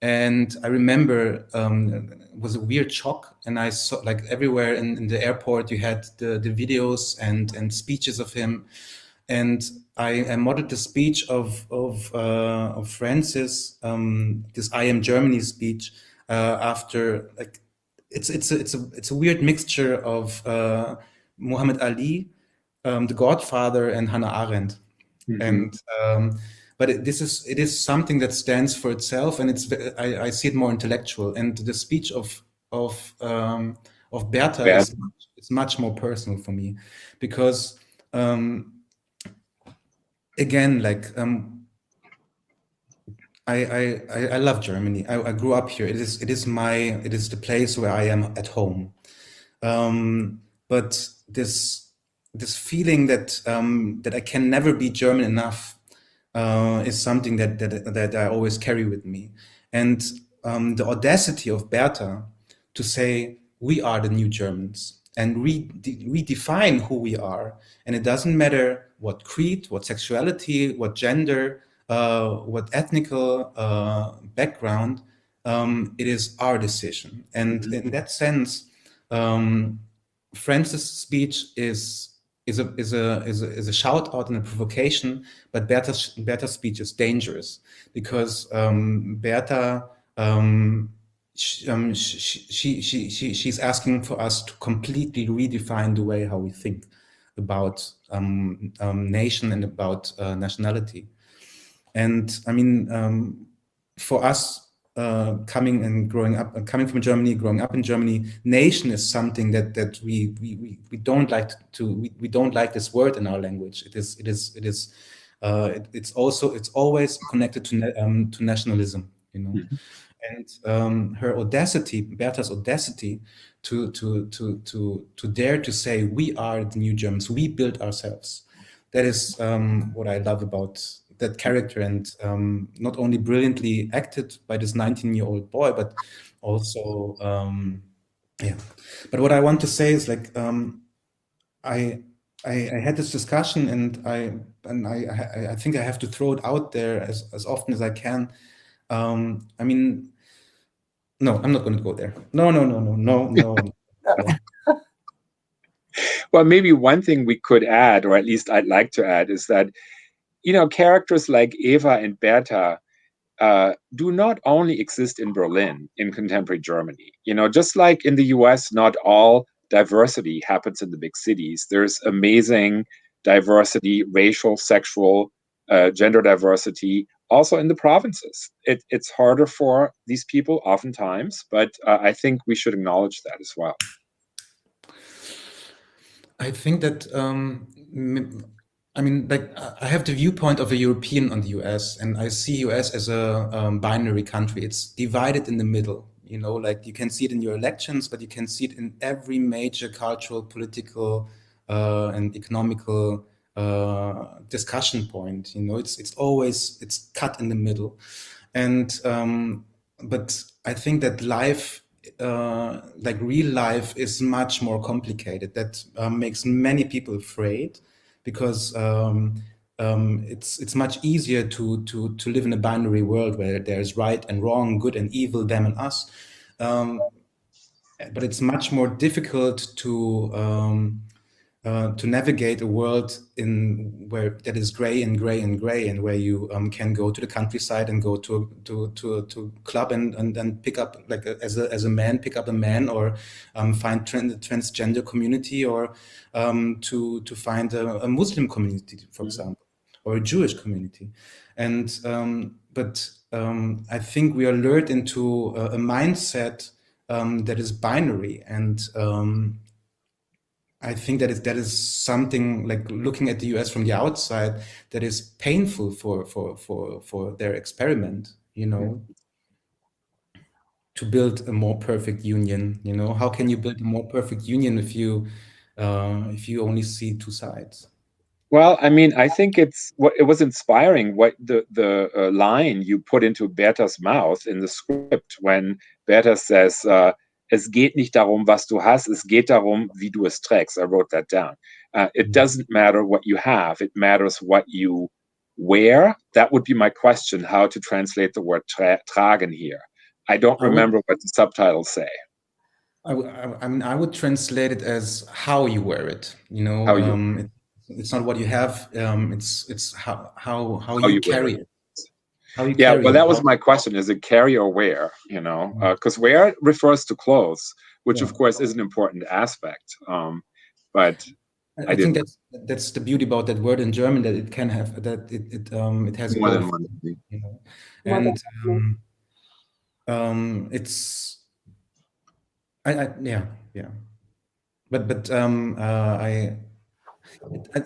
and I remember it was a weird shock. And I saw, like, everywhere in the airport you had the videos and speeches of him, and I modeled the speech of Francis, this "I Am Germany" speech, after, like, it's a weird mixture of Muhammad Ali, the Godfather, and Hannah Arendt. And but it is something that stands for itself, and I see it more intellectual. And the speech of Berta is much more personal for me, because again, like, I love Germany. I grew up here. It is the place where I am at home. But this feeling that that I can never be German enough is something that I always carry with me. And the audacity of Bertha to say we are the new Germans and we define who we are, and it doesn't matter what creed, what sexuality, what gender, what ethnical background. It is our decision, and in that sense, Francis' speech is a shout out and a provocation, but Bertha's speech is dangerous because Bertha she's asking for us to completely redefine the way how we think about nation and about nationality. And I mean, for us, coming from Germany, growing up in Germany, nation is something that we don't like we don't like this word in our language. It's always connected to nationalism, you know. Mhm. And her audacity, Bertha's audacity, to dare to say we are the new Germans, we build ourselves. That is what I love about that character, and not only brilliantly acted by this 19-year-old boy, but also yeah. But what I want to say is like I had this discussion, and I think I have to throw it out there as often as I can. I mean, no, I'm not going to go there. No. Well, maybe one thing we could add, or at least I'd like to add, is that, characters like Eva and Bertha do not only exist in Berlin, in contemporary Germany. Just like in the US, not all diversity happens in the big cities. There's amazing diversity, racial, sexual, gender diversity, also in the provinces. It's harder for these people oftentimes, but I think we should acknowledge that as well. I think that I mean, like, I have the viewpoint of a European on the US, and I see US as a binary country. It's divided in the middle. Like you can see it in your elections, but you can see it in every major cultural, political, and economical discussion point. It's cut in the middle, and but I think that life, like real life, is much more complicated. That makes many people afraid, because it's much easier to live in a binary world where there's right and wrong, good and evil, them and us. But it's much more difficult to navigate a world where that is gray and gray and gray, and where you can go to the countryside and go to a club and pick up, like as a man, pick up a man, or find transgender community, or to find a Muslim community, for example, or a Jewish community. And but I think we are lured into a mindset that is binary, and I think that is something, like looking at the US from the outside, that is painful for their experiment, to build a more perfect union. How can you build a more perfect union if you only see two sides? Well, I mean, I think it was inspiring what the line you put into Bertha's mouth in the script, when Bertha says, "Es geht nicht darum, was du hast, es geht darum, wie du es trägst." I wrote that down. It doesn't matter what you have; it matters what you wear. That would be my question: how to translate the word tragen here? I don't remember what the subtitles say. I mean, I would translate it as how you wear it. How you It's not what you have. It's how you carry it. How you Yeah, carry well, it. that was my question. Is it carry or wear? Because wear refers to clothes, which of course is an important aspect. But I think that's the beauty about that word in German, that it can have it has more both, than one thing. And it's yeah. But I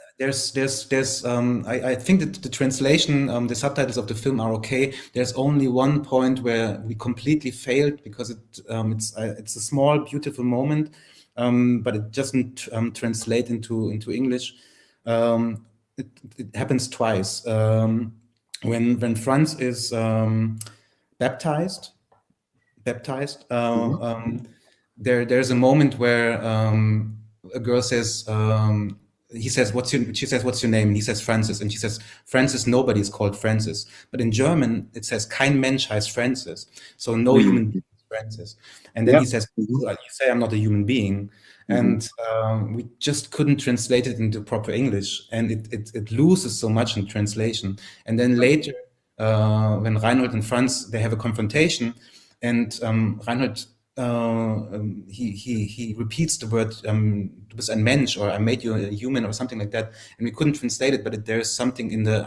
think that the translation, the subtitles of the film are okay. There's only one point where we completely failed because it's a small, beautiful moment, but it doesn't translate into English. It happens twice. When Franz is baptized, there's a moment where a girl says, she says, what's your name? And he says, Francis. And she says, Francis, nobody's called Francis. But in German, it says, kein Mensch heißt Francis. So no human being is Francis. And then he says, you say I'm not a human being. And we just couldn't translate it into proper English. And it loses so much in translation. And then later, when Reinhold and Franz, they have a confrontation, and Reinhold, he repeats the word du bist ein Mensch, or I made you a human, or something like that, and we couldn't translate it, but there's something in the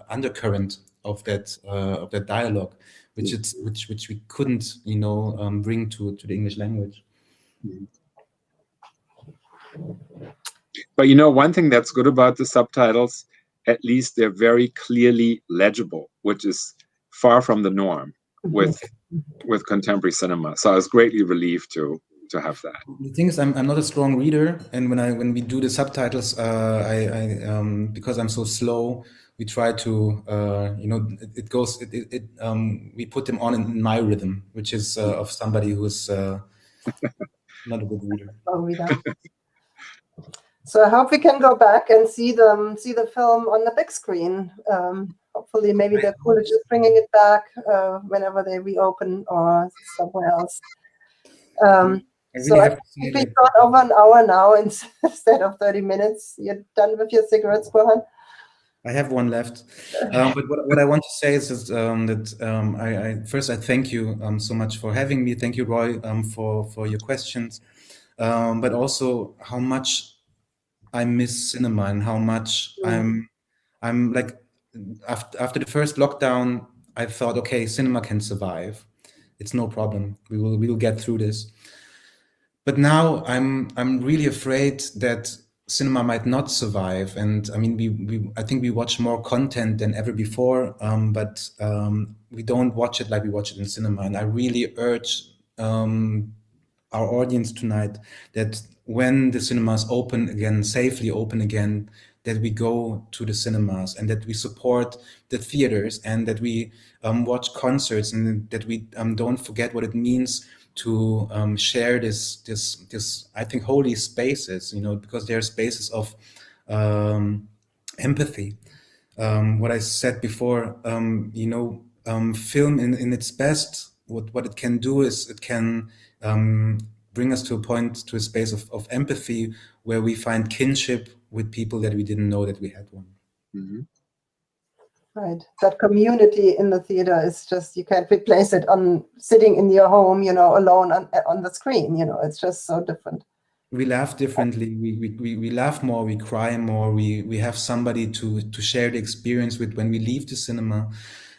undercurrent of that dialogue, which we couldn't, bring to the English language. But one thing that's good about the subtitles, at least they're very clearly legible, which is far from the norm with contemporary cinema. So I was greatly relieved to have that. The thing is, I'm not a strong reader, and when we do the subtitles, I because I'm so slow, we try to we put them on in my rhythm, which is of somebody who's not a good reader. So I hope we can go back and see the film on the big screen. Hopefully, maybe the Coolidge is bringing it back whenever they reopen or somewhere else. So I think we've gone over an hour now instead of 30 minutes. You're done with your cigarettes, Burhan? I have one left. But what I want to say is that first I thank you so much for having me. Thank you, Roy, for your questions. But also how much I miss cinema and how much I'm like, after the first lockdown, I thought, okay, cinema can survive. It's no problem. We will get through this. But now I'm really afraid that cinema might not survive. And I mean, I think we watch more content than ever before, but we don't watch it like we watch it in cinema. And I really urge our audience tonight that when the cinemas open again, safely open again, that we go to the cinemas and that we support the theaters and that we watch concerts and that we don't forget what it means to share this I think holy spaces, because they're spaces of empathy. What I said before, film in its best, what it can do is it can bring us to a space of empathy where we find kinship with people that we didn't know that we had one. Right. That community in the theater is just, you can't replace it on sitting in your home, alone on the screen. It's just so different. We laugh differently. We laugh more. We cry more. We have somebody to share the experience with when we leave the cinema.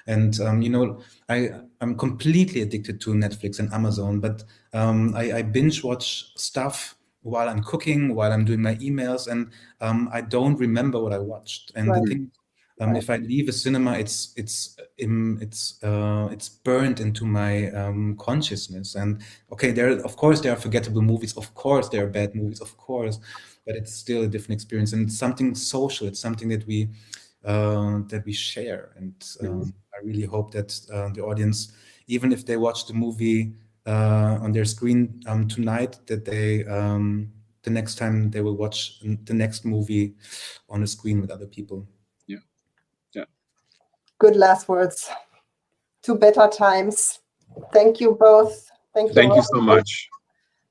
And I'm completely addicted to Netflix and Amazon, but I binge watch stuff while I'm cooking, while I'm doing my emails, and I don't remember what I watched. And the thing, if I leave a cinema, it's burned into my consciousness. And okay, of course there are forgettable movies, of course there are bad movies, of course, but it's still a different experience, and it's something social. It's something that we share, and I really hope that the audience, even if they watch the movie on their screen tonight, that they the next time they will watch the next movie on a screen with other people. Yeah. Good last words. To better times. Thank you both. Thank you so much.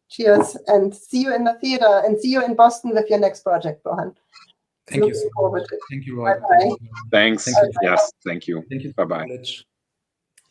Cheers, and see you in the theater, and see you in Boston with your next project, Burhan. Thank you so much. Thank you, Roy. Bye-bye. Thanks. Thank you. Yes, thank you. Thank you. Bye-bye. Coolidge.